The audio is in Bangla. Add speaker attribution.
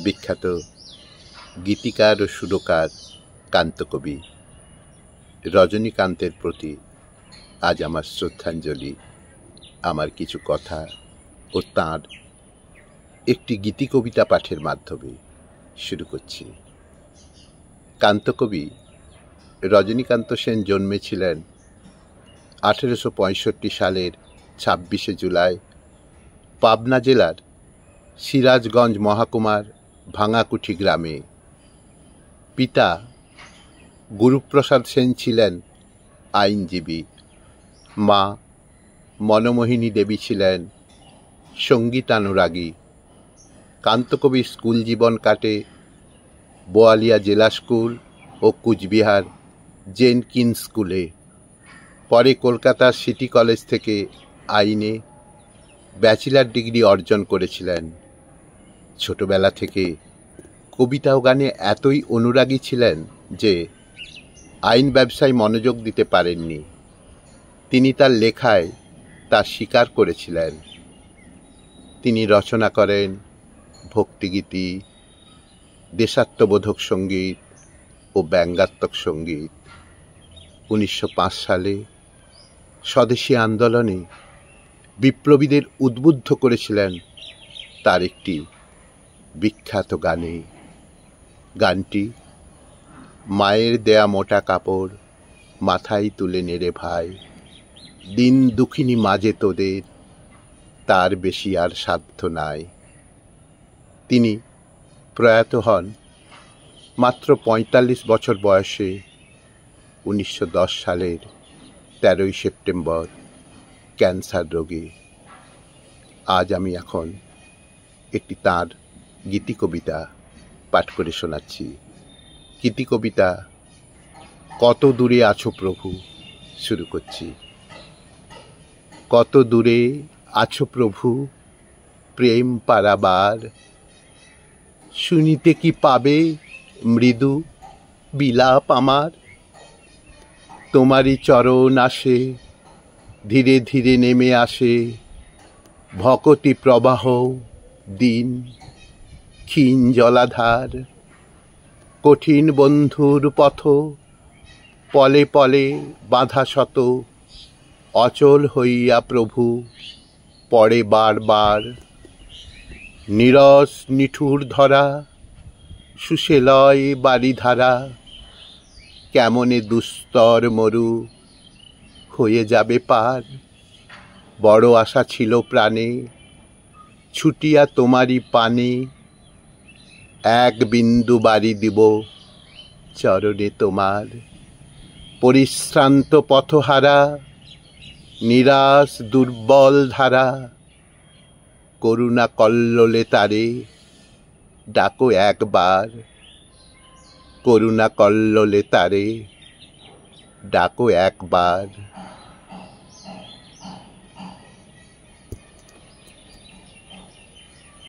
Speaker 1: বিখ্যাত গীতিকার ও সুরকার কান্তকবি রজনীকান্তের প্রতি আজ আমার শ্রদ্ধাঞ্জলি, আমার কিছু কথা ও তাঁর একটি গীতিকবিতা পাঠের মাধ্যমে শুরু করছি। কান্তকবি রজনীকান্ত সেন জন্মেছিলেন 1865 সালের 26শে জুলাই পাবনা জেলার সিরাজগঞ্জ মহকুমার ভাঙাকুঠি গ্রামে। পিতা গুরুপ্রসাদ সেন ছিলেন আইনজীবী, মা মনমোহিনী দেবী ছিলেন সঙ্গীতানুরাগী। কান্তকবির স্কুল জীবন কাটে বোয়ালিয়া জেলা স্কুল ও কুচবিহার জেনকিন্স স্কুলে। পরে কলকাতার সিটি কলেজ থেকে আইনে ব্যাচেলর ডিগ্রি অর্জন করেছিলেন। ছোটবেলা থেকে কবিতা ও গানে এতই অনুরাগী ছিলেন যে আইন ব্যবসায় মনোযোগ দিতে পারেননি। তিনি তার লেখায় তা স্বীকার করেছিলেন। তিনি রচনা করেন ভক্তিগীতি, দেশাত্মবোধক সঙ্গীত ও ব্যঙ্গাত্মক সঙ্গীত। 1905 সালে স্বদেশী আন্দোলনে বিপ্লবীদের উদ্বুদ্ধ করেছিলেন তার একটি বিখ্যাত গানে। গানটি মায়ের দেয়া মোটা কাপড় মাথায় তুলে নেড়ে ভাই, দিন দুঃখিনী মাঝে তোদের, তার বেশি আর সাধ্য নাই। তিনি প্রয়াত হন মাত্র 45 বছর বয়সে 1910 সালের 13ই সেপ্টেম্বর ক্যান্সার রোগে। আজ আমি এখন একটি তাঁর গীতিকবিতা পাঠ করে শোনাচ্ছি। গীতিকবিতা কত দূরে আছো প্রভু। শুরু করছি। কত দূরে আছো প্রভু প্রেম পারাবার, শুনিতে কি পাবে মৃদু বিলাপ আমার। তোমারই চরণ আসে ধীরে ধীরে নেমে আসে, ভকতি প্রবাহ দিন ক্ষীণ জলাধার। কঠিন বন্ধুর পথ পলে পলে বাধা শত, অচল হইয়া প্রভু পড়ে বারবার। নীরস নিঠুর ধরা সুশেলয় বারিধারা, কেমনে দুস্তর মরু হয়ে যাবে পার। বড় আশা ছিল প্রাণে ছুটিয়া তোমারই পানে, এক বিন্দু বাড়ি দিব চরণে তোমার। পরিশ্রান্ত পথহারা নিরাশ দুর্বল ধারা, করুণা কল্লোলে তারে ডাকো একবার। করুণা কল্লোলে তারে ডাকো একবার।